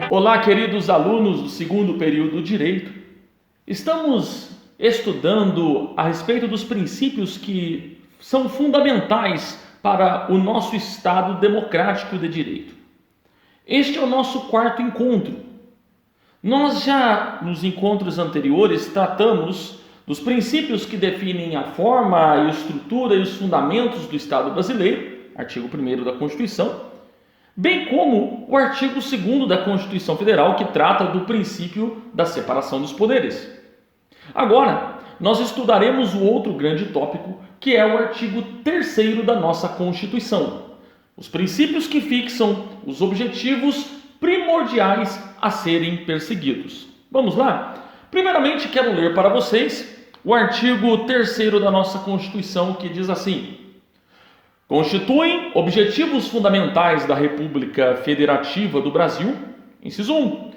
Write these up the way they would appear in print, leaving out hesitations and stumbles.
Olá, queridos alunos do segundo período Direito. Estamos estudando a respeito dos princípios que são fundamentais para o nosso Estado democrático de direito. Este é o nosso quarto encontro. Nós já, nos encontros anteriores, tratamos dos princípios que definem a forma, a estrutura e os fundamentos do Estado brasileiro, artigo 1º da Constituição, bem como o artigo 2º da Constituição Federal, que trata do princípio da separação dos poderes. Agora, nós estudaremos o outro grande tópico, que é o artigo 3º da nossa Constituição, os princípios que fixam os objetivos primordiais a serem perseguidos. Vamos lá? Primeiramente, quero ler para vocês o artigo 3º da nossa Constituição, que diz assim: constituem objetivos fundamentais da República Federativa do Brasil, inciso 1,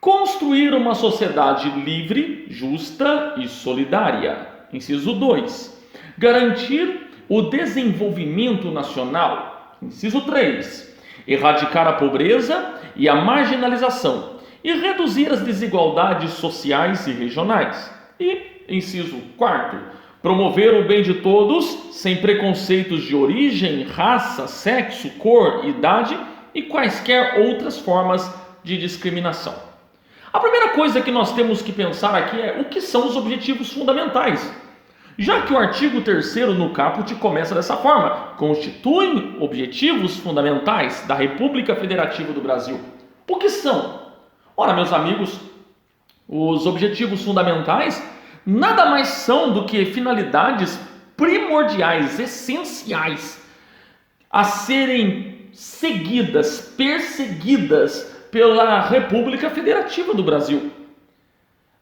construir uma sociedade livre, justa e solidária, inciso 2, garantir o desenvolvimento nacional, inciso 3, erradicar a pobreza e a marginalização e reduzir as desigualdades sociais e regionais, e, inciso 4, promover o bem de todos, sem preconceitos de origem, raça, sexo, cor, idade e quaisquer outras formas de discriminação. A primeira coisa que nós temos que pensar aqui é o que são os objetivos fundamentais. Já que o artigo 3º no caput começa dessa forma: constituem objetivos fundamentais da República Federativa do Brasil. O que são? Ora, meus amigos, os objetivos fundamentais nada mais são do que finalidades primordiais, essenciais, a serem seguidas, perseguidas pela República Federativa do Brasil.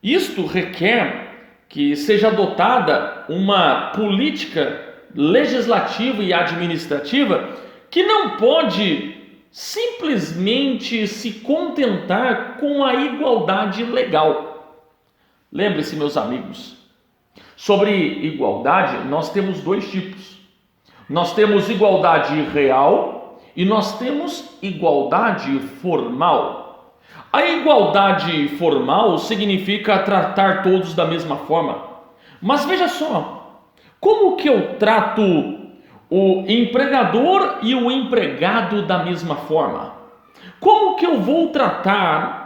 Isto requer que seja adotada uma política legislativa e administrativa que não pode simplesmente se contentar com a igualdade legal. Lembre-se, meus amigos, sobre igualdade nós temos dois tipos. Nós temos igualdade real e nós temos igualdade formal. A igualdade formal significa tratar todos da mesma forma. Mas veja só, como que eu trato o empregador e o empregado da mesma forma? Como que eu vou tratar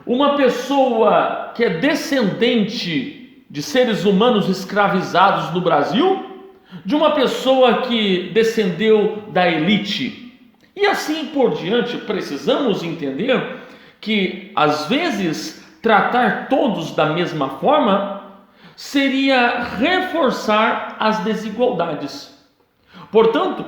uma pessoa que é descendente de seres humanos escravizados no Brasil, de uma pessoa que descendeu da elite? E assim por diante. Precisamos entender que, às vezes, tratar todos da mesma forma seria reforçar as desigualdades. Portanto,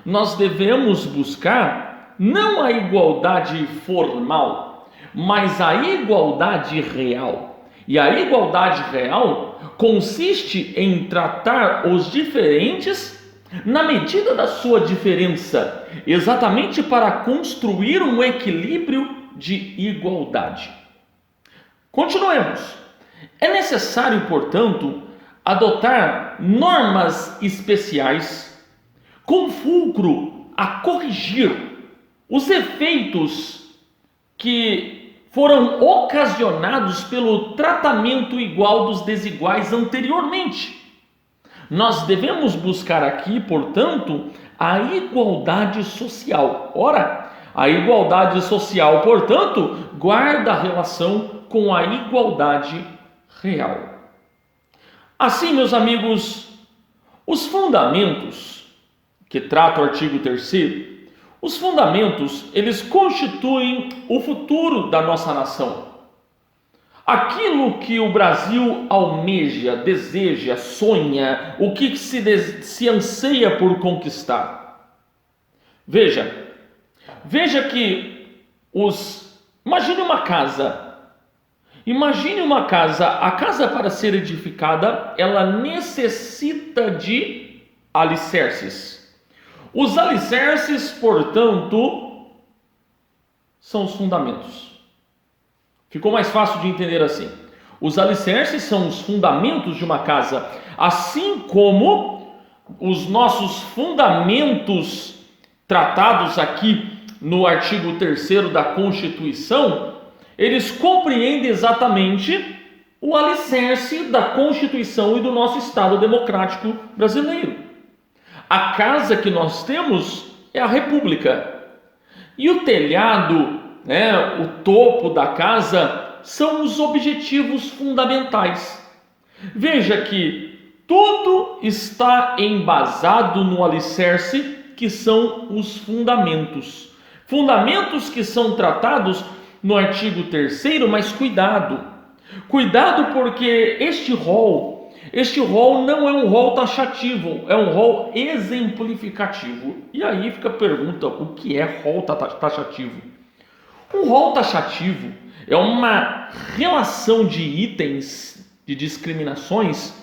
nós devemos buscar não a igualdade formal, mas a igualdade real. E a igualdade real consiste em tratar os diferentes na medida da sua diferença, exatamente para construir um equilíbrio de igualdade. Continuemos. É necessário, portanto, adotar normas especiais com fulcro a corrigir os efeitos que foram ocasionados pelo tratamento igual dos desiguais anteriormente. Nós devemos buscar aqui, portanto, a igualdade social. Ora, a igualdade social, portanto, guarda relação com a igualdade real. Assim, meus amigos, os fundamentos que trata o artigo 3º, os fundamentos, eles constituem o futuro da nossa nação. Aquilo que o Brasil almeja, deseja, sonha, o que se anseia por conquistar. Veja que imagine uma casa. A casa, para ser edificada, ela necessita de alicerces. Os alicerces, portanto, são os fundamentos. Ficou mais fácil de entender assim. Os alicerces são os fundamentos de uma casa, assim como os nossos fundamentos tratados aqui no artigo 3º da Constituição, eles compreendem exatamente o alicerce da Constituição e do nosso Estado democrático brasileiro. A casa que nós temos é a República. E o telhado, o topo da casa, são os objetivos fundamentais. Veja que tudo está embasado no alicerce, que são os fundamentos. Fundamentos que são tratados no artigo 3º, mas cuidado porque este rol não é um rol taxativo, é um rol exemplificativo. E aí fica a pergunta, o que é rol taxativo? Um rol taxativo é uma relação de itens, de discriminações,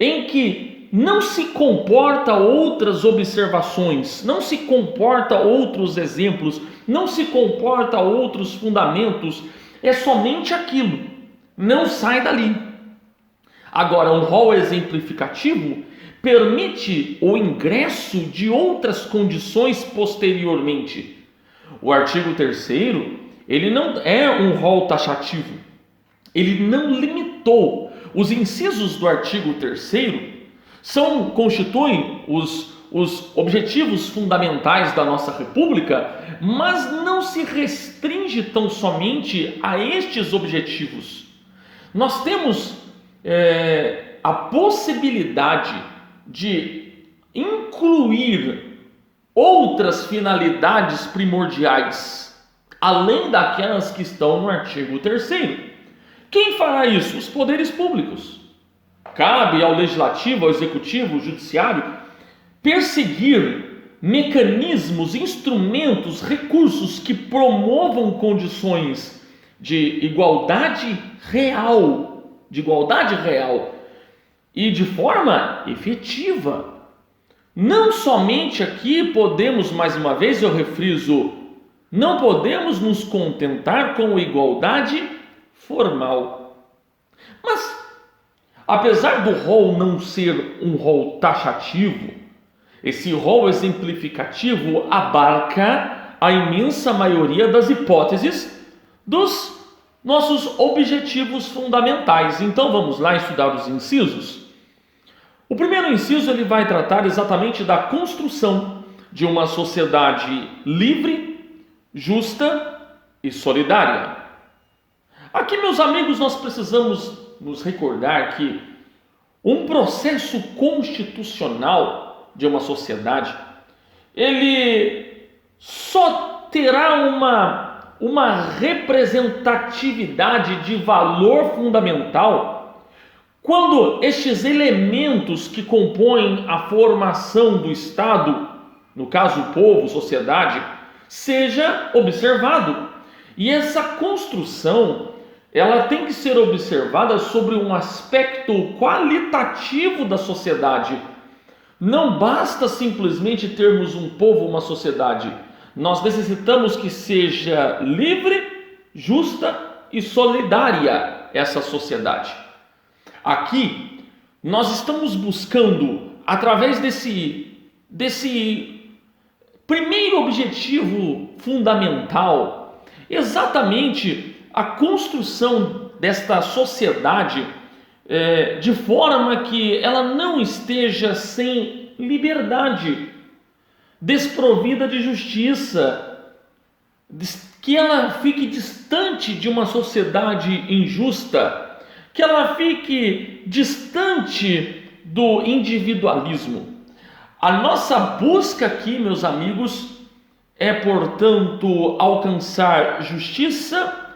em que não se comporta outras observações, não se comporta outros exemplos, não se comporta outros fundamentos, é somente aquilo, não sai dali. Agora, um rol exemplificativo permite o ingresso de outras condições posteriormente. O artigo 3º, ele não é um rol taxativo, ele não limitou. Os incisos do artigo 3º constituem os objetivos fundamentais da nossa República, mas não se restringe tão somente a estes objetivos. Nós temos a possibilidade de incluir outras finalidades primordiais, além daquelas que estão no artigo 3º. Quem fará isso? Os poderes públicos. Cabe ao Legislativo, ao Executivo, ao Judiciário, perseguir mecanismos, instrumentos, recursos que promovam condições de igualdade real, e de forma efetiva. Não somente aqui podemos, mais uma vez eu refriso, não podemos nos contentar com igualdade formal. Mas, apesar do rol não ser um rol taxativo, esse rol exemplificativo abarca a imensa maioria das hipóteses dos nossos objetivos fundamentais. Então vamos lá estudar os incisos. O primeiro inciso ele vai tratar exatamente da construção de uma sociedade livre, justa e solidária. Aqui, meus amigos, nós precisamos nos recordar que um processo constitucional de uma sociedade, ele só terá uma representatividade de valor fundamental quando estes elementos que compõem a formação do Estado, no caso o povo, sociedade, seja observado. E essa construção, ela tem que ser observada sobre um aspecto qualitativo da sociedade. Não basta simplesmente termos um povo, uma sociedade. Nós necessitamos que seja livre, justa e solidária essa sociedade. Aqui, nós estamos buscando, através desse primeiro objetivo fundamental, exatamente a construção desta sociedade de forma que ela não esteja sem liberdade, desprovida de justiça, que ela fique distante de uma sociedade injusta, que ela fique distante do individualismo. A nossa busca aqui, meus amigos, é, portanto, alcançar justiça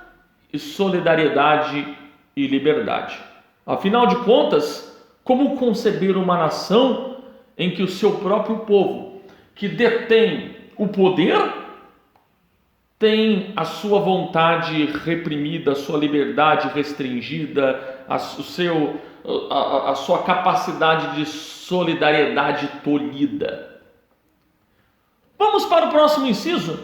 e solidariedade e liberdade. Afinal de contas, como conceber uma nação em que o seu próprio povo, que detém o poder, tem a sua vontade reprimida, a sua liberdade restringida, a sua capacidade de solidariedade tolhida? Vamos para o próximo inciso.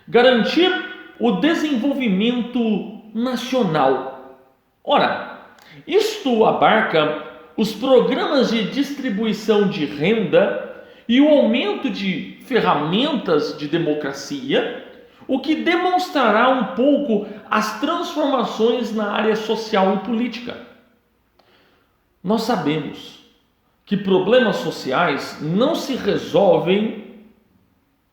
Garantir o desenvolvimento nacional. Ora, isto abarca os programas de distribuição de renda e o aumento de ferramentas de democracia, o que demonstrará um pouco as transformações na área social e política. Nós sabemos que problemas sociais não se resolvem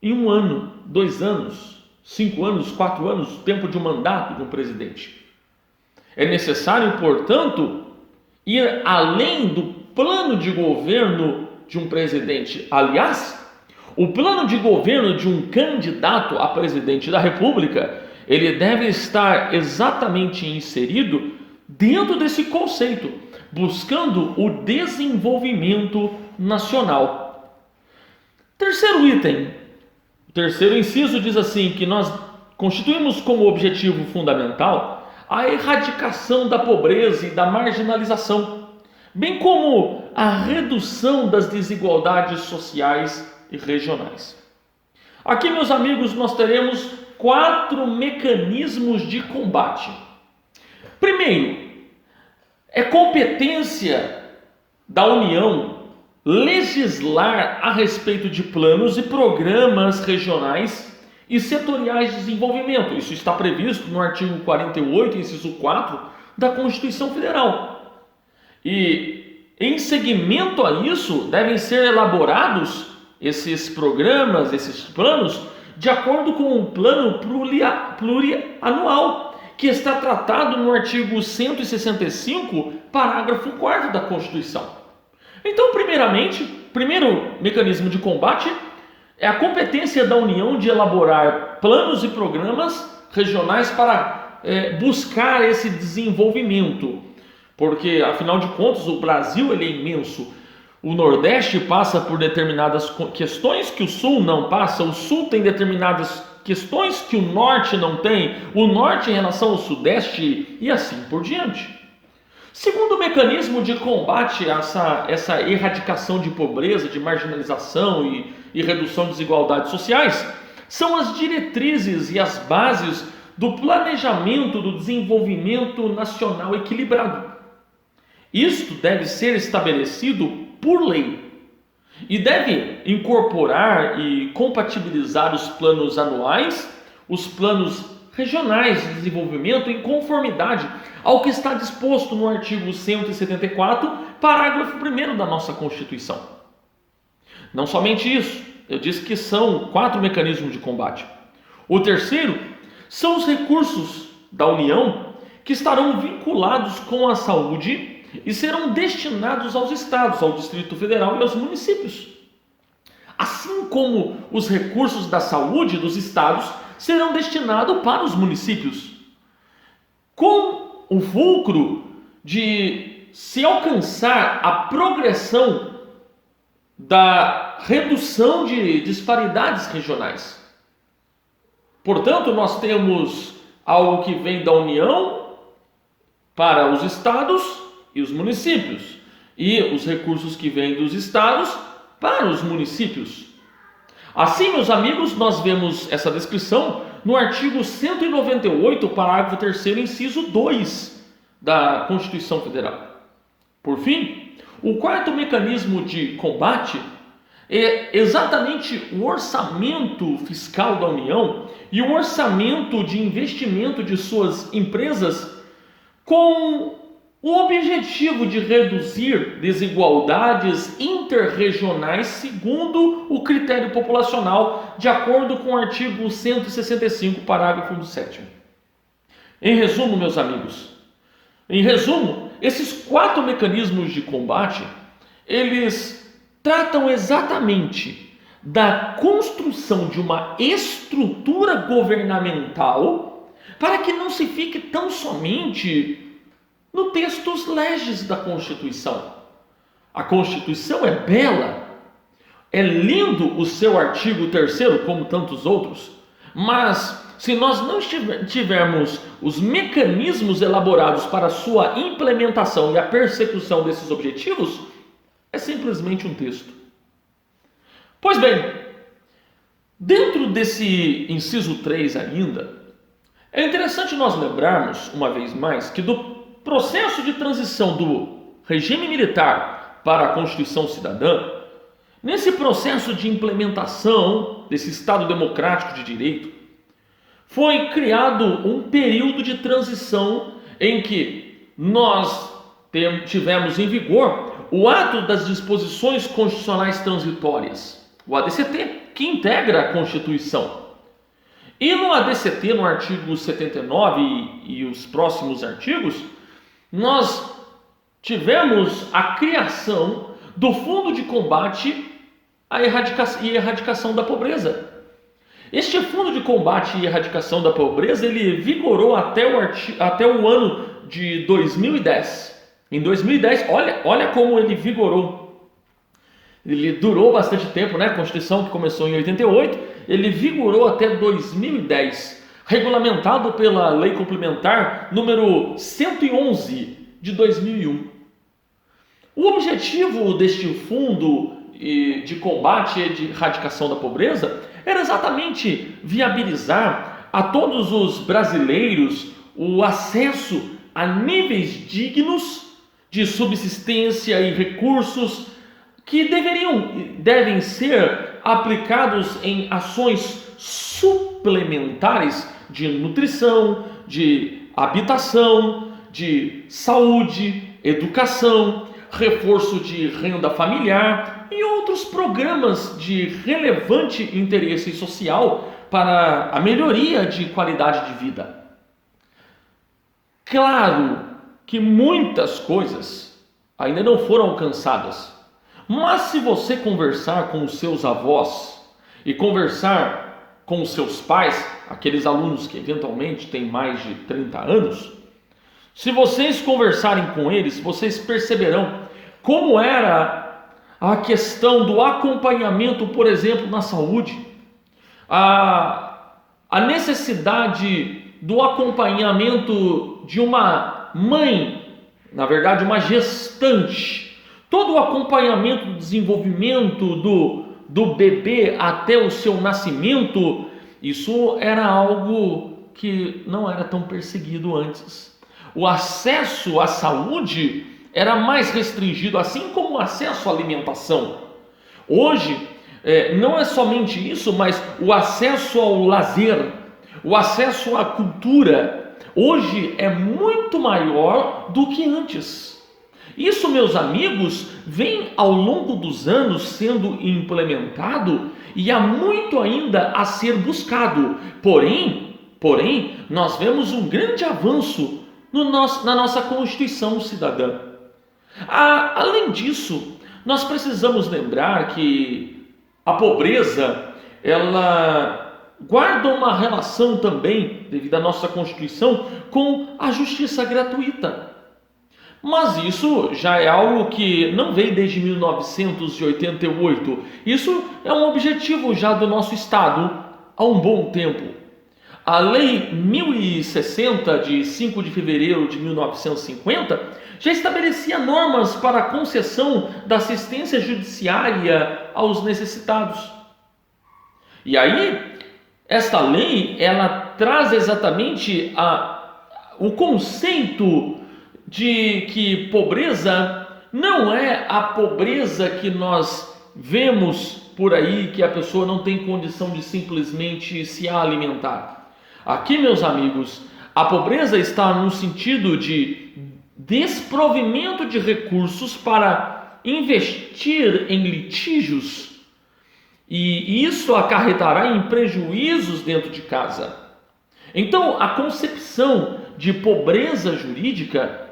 em 1 ano, 2 anos, 5 anos, 4 anos, tempo de um mandato de um presidente. É necessário, portanto, ir além do plano de governo de um presidente. Aliás, o plano de governo de um candidato a presidente da República, ele deve estar exatamente inserido dentro desse conceito, buscando o desenvolvimento nacional. Terceiro item, o terceiro inciso diz assim, que nós constituímos como objetivo fundamental a erradicação da pobreza e da marginalização, bem como a redução das desigualdades sociais e regionais. Aqui, meus amigos, nós teremos 4 mecanismos de combate. Primeiro, é competência da União legislar a respeito de planos e programas regionais e setoriais de desenvolvimento. Isso está previsto no artigo 48, inciso 4 da Constituição Federal. E em seguimento a isso, devem ser elaborados esses programas, esses planos, de acordo com um plano plurianual, que está tratado no artigo 165, parágrafo 4º da Constituição. Então, primeiro mecanismo de combate é a competência da União de elaborar planos e programas regionais para buscar esse desenvolvimento. Porque, afinal de contas, o Brasil ele é imenso. O Nordeste passa por determinadas questões que o Sul não passa. O Sul tem determinadas questões que o Norte não tem. O Norte em relação ao Sudeste e assim por diante. Segundo mecanismo de combate a essa erradicação de pobreza, de marginalização e redução de desigualdades sociais, são as diretrizes e as bases do planejamento do desenvolvimento nacional equilibrado. Isto deve ser estabelecido por lei e deve incorporar e compatibilizar os planos anuais, os planos regionais de desenvolvimento em conformidade ao que está disposto no artigo 174, parágrafo 1º da nossa Constituição. Não somente isso, eu disse que são 4 mecanismos de combate. O terceiro são os recursos da União que estarão vinculados com a saúde e serão destinados aos estados, ao Distrito Federal e aos municípios. Assim como os recursos da saúde dos estados serão destinados para os municípios, com o fulcro de se alcançar a progressão da redução de disparidades regionais. Portanto, nós temos algo que vem da União para os estados e os municípios, e os recursos que vêm dos estados para os municípios. Assim, meus amigos, nós vemos essa descrição no artigo 198, parágrafo 3º, inciso 2 da Constituição Federal. Por fim, o quarto mecanismo de combate é exatamente o orçamento fiscal da União e o orçamento de investimento de suas empresas com o objetivo de reduzir desigualdades interregionais segundo o critério populacional, de acordo com o artigo 165, parágrafo 7º. Em resumo, meus amigos, esses 4 mecanismos de combate, eles tratam exatamente da construção de uma estrutura governamental para que não se fique tão somente no textus legis da Constituição. A Constituição é bela, é lindo o seu artigo 3º, como tantos outros, mas se nós não tivermos os mecanismos elaborados para a sua implementação e a persecução desses objetivos, é simplesmente um texto. Pois bem, dentro desse inciso 3 ainda, é interessante nós lembrarmos, uma vez mais, que do processo de transição do regime militar para a Constituição Cidadã, Nesse processo de implementação desse Estado democrático de direito, foi criado um período de transição em que nós tivemos em vigor o ato das disposições constitucionais transitórias, o ADCT, que integra a Constituição. E no ADCT, no artigo 79 e os próximos artigos, nós tivemos a criação do Fundo de Combate à Erradicação da Pobreza. Este Fundo de Combate e Erradicação da Pobreza, ele vigorou até o ano de 2010. Em 2010, olha como ele vigorou. Ele durou bastante tempo, né? A Constituição, que começou em 88, ele vigorou até 2010, regulamentado pela Lei Complementar número 111 de 2001. O objetivo deste Fundo de Combate e de Erradicação da Pobreza era exatamente viabilizar a todos os brasileiros o acesso a níveis dignos de subsistência e recursos que devem ser aplicados em ações suplementares de nutrição, de habitação, de saúde, educação, reforço de renda familiar e outros programas de relevante interesse social para a melhoria de qualidade de vida. Claro que muitas coisas ainda não foram alcançadas, mas se você conversar com os seus avós e conversar com os seus pais, aqueles alunos que eventualmente têm mais de 30 anos, se vocês conversarem com eles, vocês perceberão como era a questão do acompanhamento, por exemplo, na saúde, a necessidade do acompanhamento de uma mãe, na verdade uma gestante, todo o acompanhamento do desenvolvimento do bebê até o seu nascimento, isso era algo que não era tão perseguido antes. O acesso à saúde era mais restringido, assim como o acesso à alimentação. Hoje, não é somente isso, mas o acesso ao lazer, o acesso à cultura, hoje é muito maior do que antes. Isso, meus amigos, vem ao longo dos anos sendo implementado e há muito ainda a ser buscado. Porém, nós vemos um grande avanço na nossa Constituição cidadã. Além disso, nós precisamos lembrar que a pobreza, ela guarda uma relação também, devido à nossa Constituição, com a justiça gratuita. Mas isso já é algo que não veio desde 1988. Isso é um objetivo já do nosso Estado há um bom tempo. A Lei 1060, de 5 de fevereiro de 1950, já estabelecia normas para a concessão da assistência judiciária aos necessitados. E aí, esta lei, ela traz exatamente o conceito de que pobreza não é a pobreza que nós vemos por aí, que a pessoa não tem condição de simplesmente se alimentar. Aqui, meus amigos, a pobreza está no sentido de desprovimento de recursos para investir em litígios, e isso acarretará em prejuízos dentro de casa. Então, a concepção de pobreza jurídica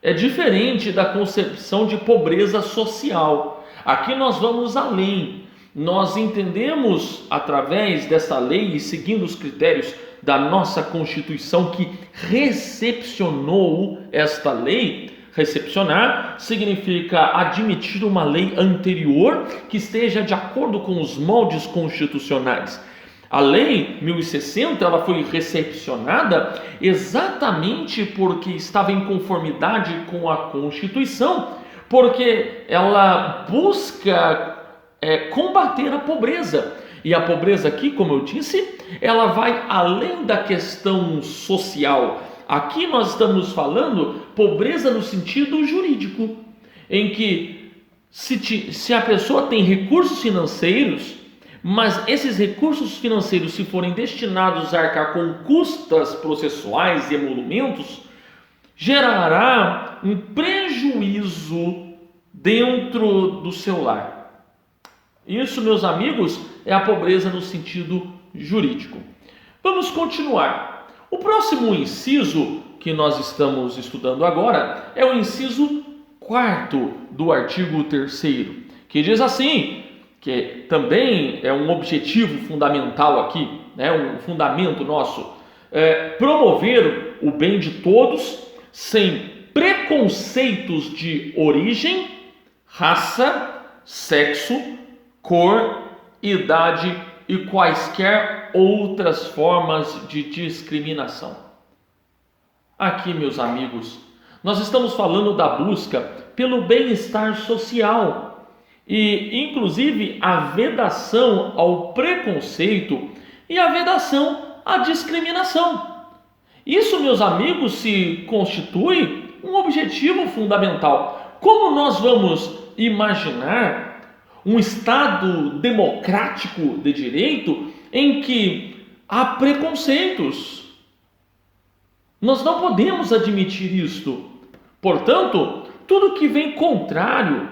é diferente da concepção de pobreza social. Aqui nós vamos além. Nós entendemos, através dessa lei e seguindo os critérios da nossa Constituição que recepcionou esta lei. Recepcionar significa admitir uma lei anterior que esteja de acordo com os moldes constitucionais. A Lei 1060 ela foi recepcionada exatamente porque estava em conformidade com a Constituição, porque ela busca combater a pobreza. E a pobreza aqui, como eu disse, ela vai além da questão social. Aqui nós estamos falando pobreza no sentido jurídico, em que se a pessoa tem recursos financeiros, mas esses recursos financeiros, se forem destinados a arcar com custas processuais e emolumentos, gerará um prejuízo dentro do seu lar. Isso, meus amigos, é a pobreza no sentido jurídico. Vamos continuar. O próximo inciso que nós estamos estudando agora é o inciso 4º do artigo 3º, que diz assim, que também é um objetivo fundamental aqui, um fundamento nosso, promover o bem de todos sem preconceitos de origem, raça, sexo, cor, idade e quaisquer outras formas de discriminação. Aqui, meus amigos, nós estamos falando da busca pelo bem-estar social e, inclusive, a vedação ao preconceito e a vedação à discriminação. Isso, meus amigos, se constitui um objetivo fundamental. Como nós vamos imaginar um Estado democrático de direito em que há preconceitos? Nós não podemos admitir isto. Portanto, tudo que vem contrário,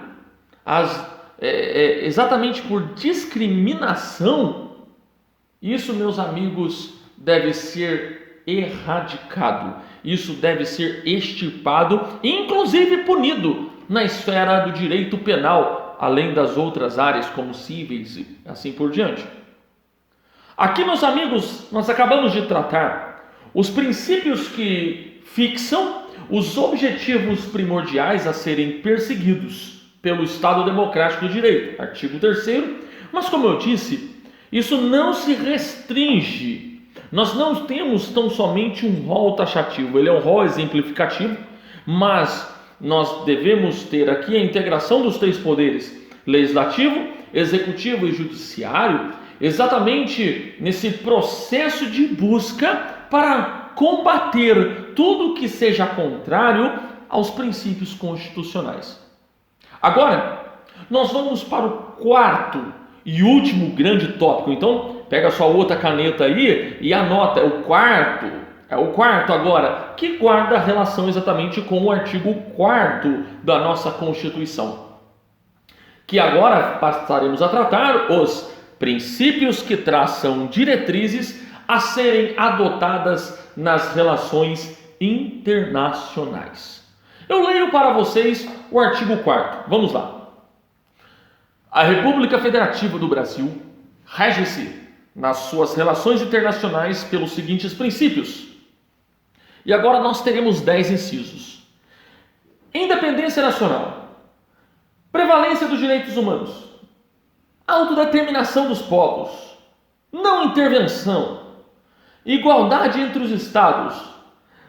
exatamente por discriminação, isso, meus amigos, deve ser erradicado. Isso deve ser extirpado, inclusive punido na esfera do direito penal, além das outras áreas como cíveis e assim por diante. Aqui, meus amigos, nós acabamos de tratar os princípios que fixam os objetivos primordiais a serem perseguidos pelo Estado Democrático de Direito, artigo 3º, mas como eu disse, isso não se restringe. Nós não temos tão somente um rol taxativo, ele é um rol exemplificativo, mas nós devemos ter aqui a integração dos 3 poderes, legislativo, executivo e judiciário, exatamente nesse processo de busca para combater tudo que seja contrário aos princípios constitucionais. Agora, nós vamos para o 4º e último grande tópico. Então, pega sua outra caneta aí e anota, é o quarto agora, que guarda relação exatamente com o artigo 4º da nossa Constituição, que agora passaremos a tratar os princípios que traçam diretrizes a serem adotadas nas relações internacionais. Eu leio para vocês o artigo 4º. Vamos lá. A República Federativa do Brasil rege-se nas suas relações internacionais pelos seguintes princípios. E agora nós teremos 10 incisos. Independência nacional, prevalência dos direitos humanos, autodeterminação dos povos, não intervenção, igualdade entre os estados,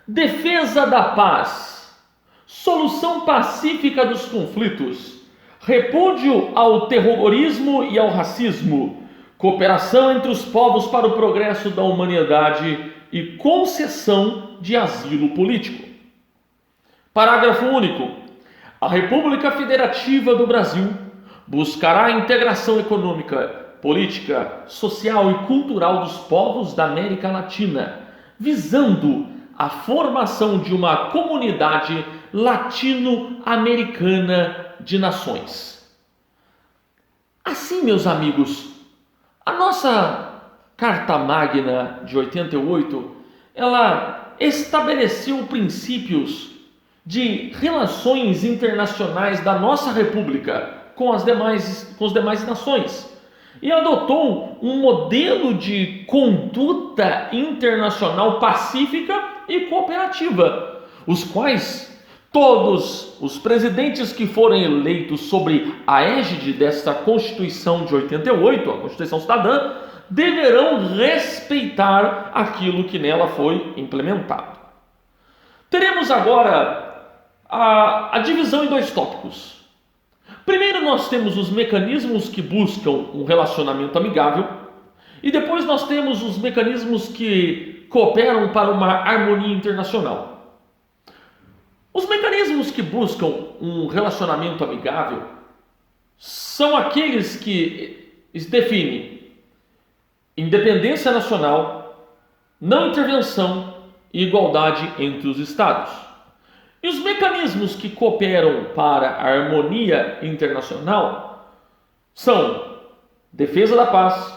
defesa da paz, solução pacífica dos conflitos, repúdio ao terrorismo e ao racismo, cooperação entre os povos para o progresso da humanidade e concessão de asilo político. Parágrafo único. A República Federativa do Brasil buscará a integração econômica, política, social e cultural dos povos da América Latina, visando a formação de uma comunidade latino-americana de nações. Assim, meus amigos, a nossa Carta Magna de 88, ela estabeleceu princípios de relações internacionais da nossa República com as demais nações e adotou um modelo de conduta internacional pacífica e cooperativa, os quais todos os presidentes que forem eleitos sobre a égide desta Constituição de 88, a Constituição Cidadã, deverão respeitar aquilo que nela foi implementado. Teremos agora a divisão em 2 tópicos. Primeiro nós temos os mecanismos que buscam um relacionamento amigável e depois nós temos os mecanismos que cooperam para uma harmonia internacional. Os mecanismos que buscam um relacionamento amigável são aqueles que definem independência nacional, não intervenção e igualdade entre os Estados. E os mecanismos que cooperam para a harmonia internacional são defesa da paz,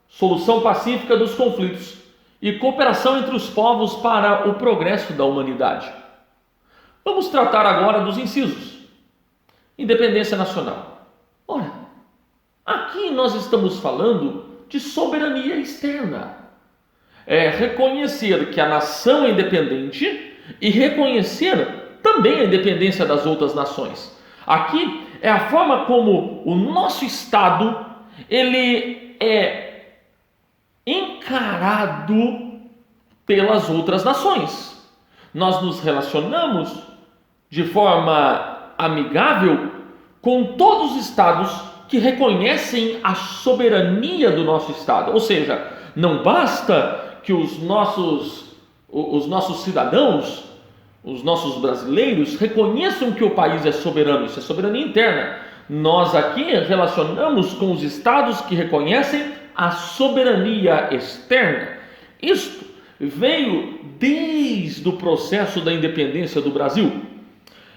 solução pacífica dos conflitos e cooperação entre os povos para o progresso da humanidade. Vamos tratar agora dos incisos. Independência nacional. Ora, aqui nós estamos falando de soberania externa. É reconhecer que a nação é independente e reconhecer também a independência das outras nações. Aqui é a forma como o nosso Estado ele é encarado pelas outras nações. Nós nos relacionamos de forma amigável com todos os estados que reconhecem a soberania do nosso Estado. Ou seja, não basta que os nossos cidadãos, os nossos brasileiros, reconheçam que o país é soberano, isso é soberania interna. Nós aqui relacionamos com os estados que reconhecem a soberania externa. Isto veio desde o processo da independência do Brasil.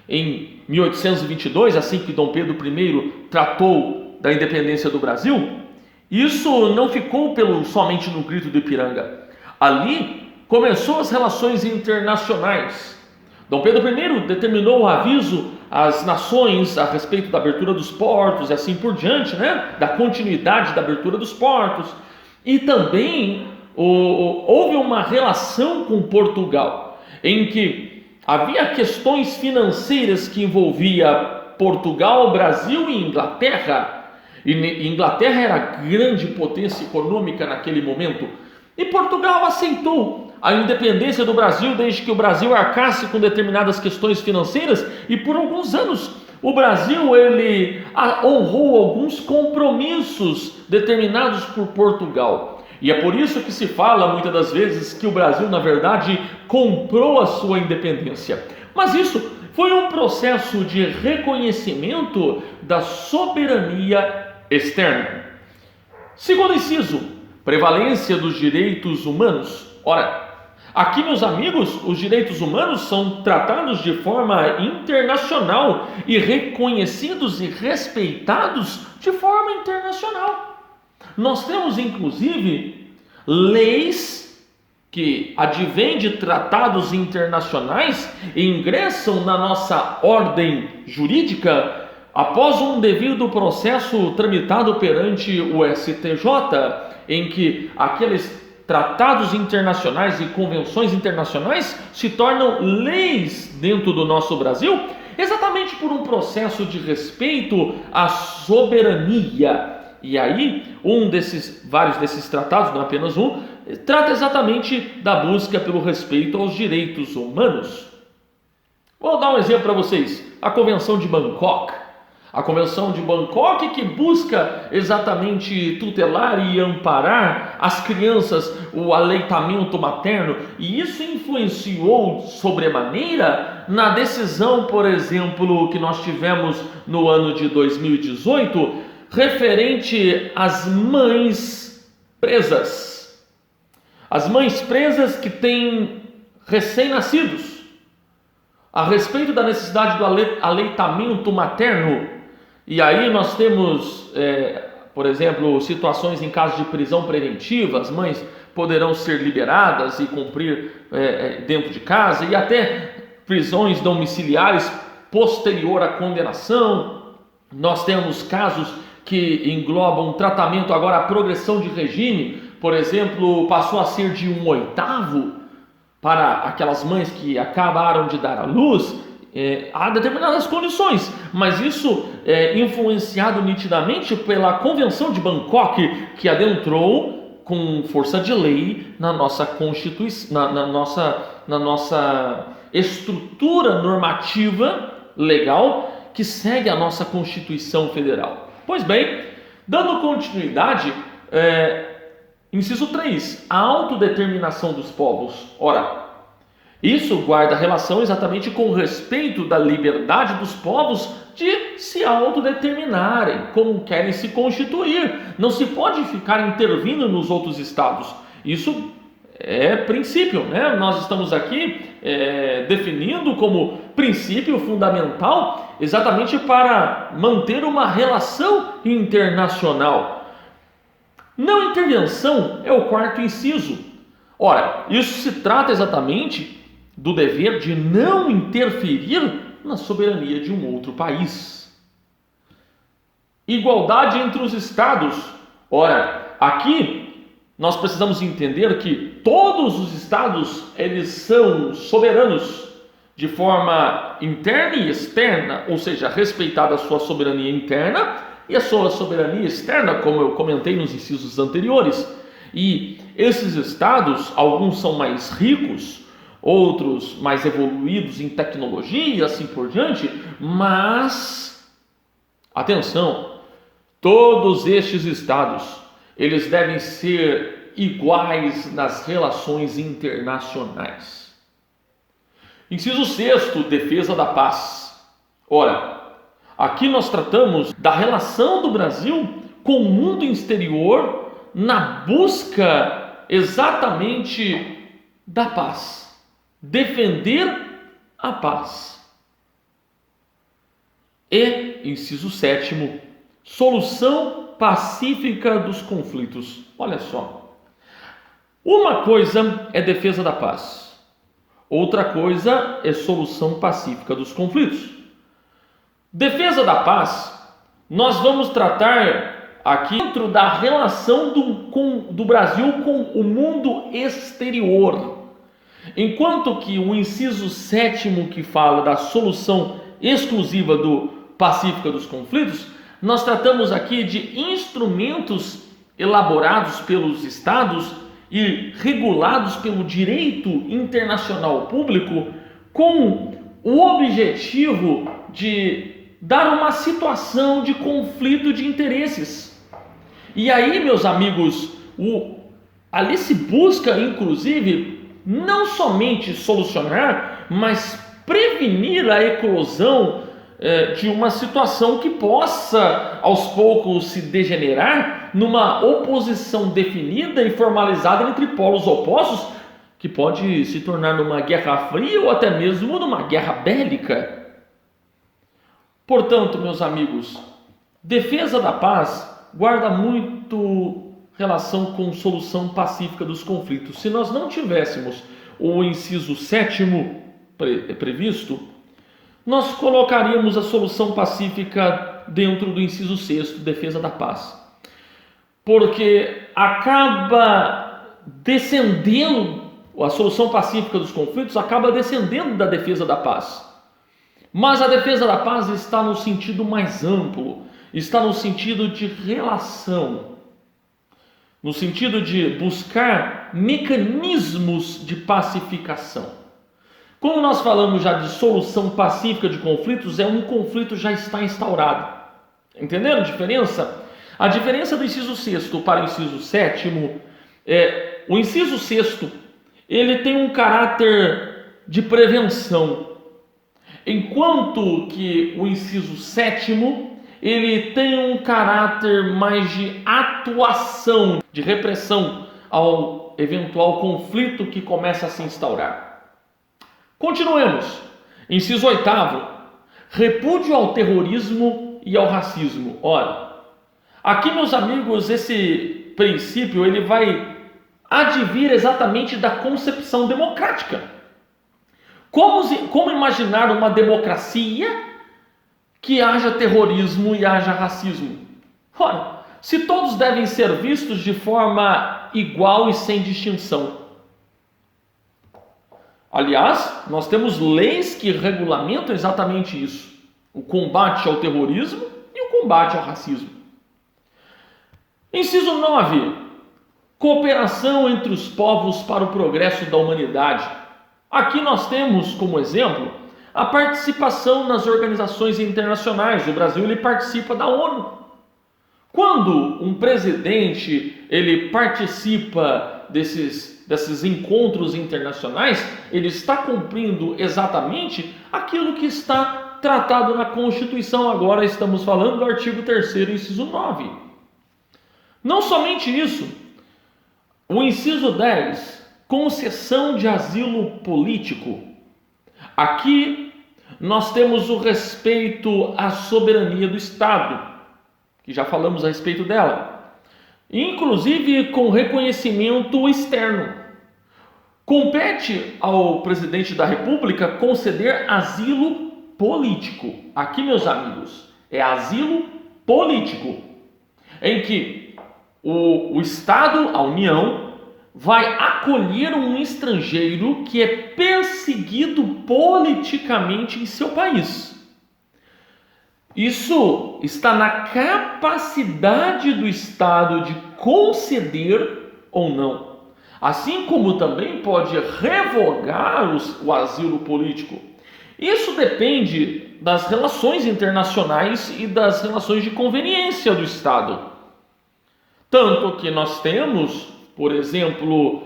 Em 1822, assim que Dom Pedro I tratou da independência do Brasil, isso não ficou somente no Grito do Ipiranga. Ali começou as relações internacionais. Dom Pedro I determinou o aviso às nações a respeito da abertura dos portos e assim por diante, da continuidade da abertura dos portos. E também houve uma relação com Portugal, em que havia questões financeiras que envolvia Portugal, Brasil e Inglaterra. E Inglaterra era a grande potência econômica naquele momento. E Portugal aceitou a independência do Brasil desde que o Brasil arcasse com determinadas questões financeiras. E por alguns anos o Brasil ele honrou alguns compromissos determinados por Portugal. E é por isso que se fala muitas das vezes que o Brasil, na verdade, comprou a sua independência. Mas isso foi um processo de reconhecimento da soberania externa. Segundo inciso, prevalência dos direitos humanos. Ora, aqui, meus amigos, os direitos humanos são tratados de forma internacional e reconhecidos e respeitados de forma internacional. Nós temos, inclusive, leis que advêm de tratados internacionais e ingressam na nossa ordem jurídica após um devido processo tramitado perante o STJ, em que aqueles tratados internacionais e convenções internacionais se tornam leis dentro do nosso Brasil, exatamente por um processo de respeito à soberania. E aí, vários desses tratados, não apenas um, trata exatamente da busca pelo respeito aos direitos humanos. Vou dar um exemplo para vocês. A Convenção de Bangkok. A Convenção de Bangkok que busca exatamente tutelar e amparar as crianças, o aleitamento materno. E isso influenciou sobremaneira na decisão, por exemplo, que nós tivemos no ano de 2018, referente às mães presas. As mães presas que têm recém-nascidos. A respeito da necessidade do aleitamento materno. E aí nós temos, por exemplo, situações em caso de prisão preventiva. As mães poderão ser liberadas e cumprir dentro de casa. E até prisões domiciliares posterior à condenação. Nós temos casos que englobam tratamento agora, a progressão de regime, por exemplo, passou a ser de 1/8 para aquelas mães que acabaram de dar à luz. Há determinadas condições, mas isso é influenciado nitidamente pela Convenção de Bangkok, que adentrou com força de lei na nossa Constituição, na nossa estrutura normativa legal que segue a nossa Constituição Federal. Pois bem, dando continuidade, inciso 3, a autodeterminação dos povos. Ora, isso guarda relação exatamente com o respeito da liberdade dos povos de se autodeterminarem como querem se constituir. Não se pode ficar intervindo nos outros estados. Isso é princípio, né? Nós estamos aqui definindo como princípio fundamental exatamente para manter uma relação internacional. Não intervenção é o quarto inciso. Ora, isso se trata exatamente do dever de não interferir na soberania de um outro país. Igualdade entre os estados. Ora, aqui nós precisamos entender que todos os estados eles são soberanos de forma interna e externa, ou seja, respeitada a sua soberania interna e a sua soberania externa, como eu comentei nos incisos anteriores. E esses estados, alguns são mais ricos, outros mais evoluídos em tecnologia e assim por diante, mas, atenção, todos estes estados, eles devem ser iguais nas relações internacionais. Inciso 6, defesa da paz. Ora, aqui nós tratamos da relação do Brasil com o mundo exterior na busca exatamente da paz. Defender a paz. E, inciso 7, solução pacífica dos conflitos. Olha só. Uma coisa é defesa da paz. Outra coisa é solução pacífica dos conflitos. Defesa da paz, nós vamos tratar aqui dentro da relação do Brasil com o mundo exterior. Enquanto que o inciso 7, que fala da solução exclusiva pacífica dos conflitos, nós tratamos aqui de instrumentos elaborados pelos estados e regulados pelo direito internacional público com o objetivo de dar uma situação de conflito de interesses. E aí, meus amigos, ali se busca, inclusive, não somente solucionar, mas prevenir a eclosão de uma situação que possa, aos poucos, se degenerar numa oposição definida e formalizada entre polos opostos, que pode se tornar numa guerra fria ou até mesmo numa guerra bélica. Portanto, meus amigos, defesa da paz guarda muito relação com solução pacífica dos conflitos. Se nós não tivéssemos o inciso 7 previsto, nós colocaríamos a solução pacífica dentro do inciso 6, defesa da paz. Porque acaba descendendo, a solução pacífica dos conflitos acaba descendendo da defesa da paz. Mas a defesa da paz está no sentido mais amplo, está no sentido de relação, no sentido de buscar mecanismos de pacificação. Quando nós falamos já de solução pacífica de conflitos, um conflito já está instaurado. Entenderam a diferença? A diferença do inciso 6 para o inciso 7 o inciso 6 ele tem um caráter de prevenção, enquanto que o inciso 7 ele tem um caráter mais de atuação, de repressão ao eventual conflito que começa a se instaurar. Continuemos. Inciso 8, repúdio ao terrorismo e ao racismo. Ora, aqui, meus amigos, esse princípio ele vai advir exatamente da concepção democrática. Como imaginar uma democracia que haja terrorismo e haja racismo? Ora, se todos devem ser vistos de forma igual e sem distinção. Aliás, nós temos leis que regulamentam exatamente isso: o combate ao terrorismo e o combate ao racismo. Inciso 9. Cooperação entre os povos para o progresso da humanidade. Aqui nós temos como exemplo a participação nas organizações internacionais. O Brasil ele participa da ONU. Quando um presidente ele participa desses encontros internacionais, ele está cumprindo exatamente aquilo que está tratado na Constituição. Agora estamos falando do artigo 3º, inciso 9. Não somente isso, o inciso 10, concessão de asilo político. Aqui nós temos o respeito à soberania do Estado, que já falamos a respeito dela, inclusive com reconhecimento externo. Compete ao presidente da República conceder asilo político. Aqui, meus amigos, é asilo político, em que o Estado, a União, vai acolher um estrangeiro que é perseguido politicamente em seu país. Isso está na capacidade do Estado de conceder ou não. Assim como também pode revogar o asilo político. Isso depende das relações internacionais e das relações de conveniência do Estado. Tanto que nós temos, por exemplo,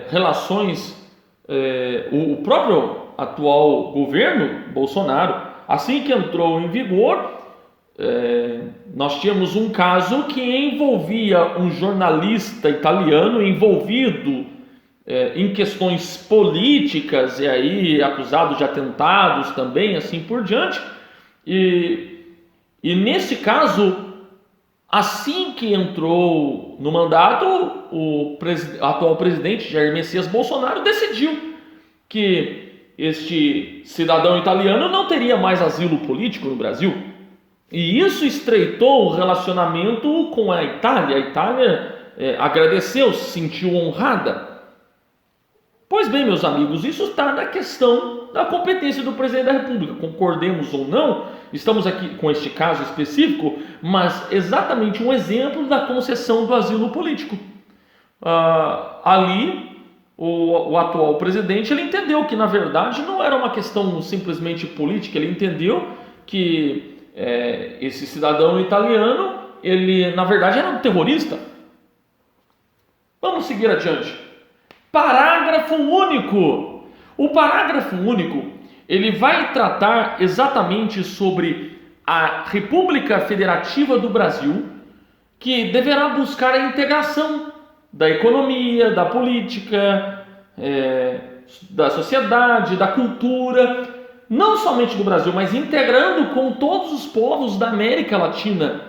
relações, o próprio atual governo Bolsonaro, assim que entrou em vigor, nós tínhamos um caso que envolvia um jornalista italiano envolvido em questões políticas, e aí acusado de atentados também, assim por diante, e nesse caso, assim que entrou no mandato, o atual presidente Jair Messias Bolsonaro decidiu que este cidadão italiano não teria mais asilo político no Brasil. E isso estreitou o relacionamento com a Itália. A Itália agradeceu, se sentiu honrada. Pois bem, meus amigos, isso está na questão da competência do presidente da República. Concordemos ou não, estamos aqui com este caso específico, mas exatamente um exemplo da concessão do asilo político. Ali, o atual presidente, ele entendeu que, na verdade, não era uma questão simplesmente política. Ele entendeu que esse cidadão italiano, ele, na verdade, era um terrorista. Vamos seguir adiante. Parágrafo único. O parágrafo único, ele vai tratar exatamente sobre a República Federativa do Brasil, que deverá buscar a integração da economia, da política, da sociedade, da cultura, não somente do Brasil, mas integrando com todos os povos da América Latina,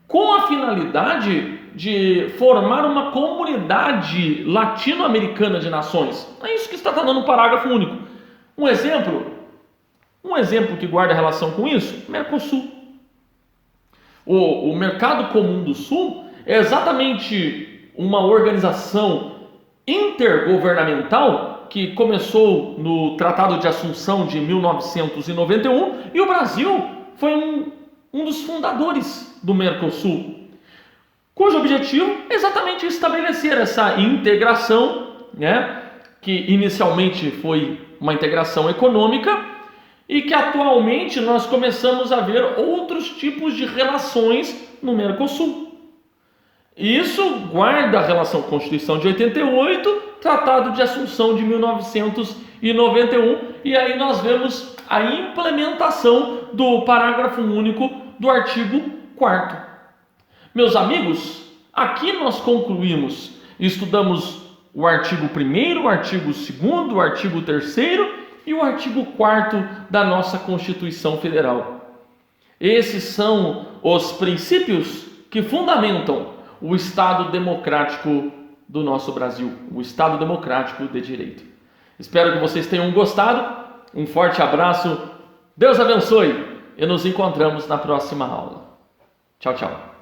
com a finalidade de formar uma comunidade latino-americana de nações. É isso que está tratando no parágrafo único. Um exemplo que guarda relação com isso, Mercosul. O Mercado Comum do Sul é exatamente uma organização intergovernamental que começou no Tratado de Assunção de 1991 e o Brasil foi um dos fundadores do Mercosul, cujo objetivo é exatamente estabelecer essa integração, que inicialmente foi uma integração econômica e que atualmente nós começamos a ver outros tipos de relações no Mercosul. Isso guarda a relação com a Constituição de 88, Tratado de Assunção de 1991, e aí nós vemos a implementação do parágrafo único do artigo 4º. Meus amigos, aqui nós concluímos, estudamos o artigo 1º, o artigo 2º, o artigo 3º e o artigo 4º da nossa Constituição Federal. Esses são os princípios que fundamentam o Estado democrático do nosso Brasil, o Estado democrático de direito. Espero que vocês tenham gostado. Um forte abraço, Deus abençoe e nos encontramos na próxima aula. Tchau, tchau.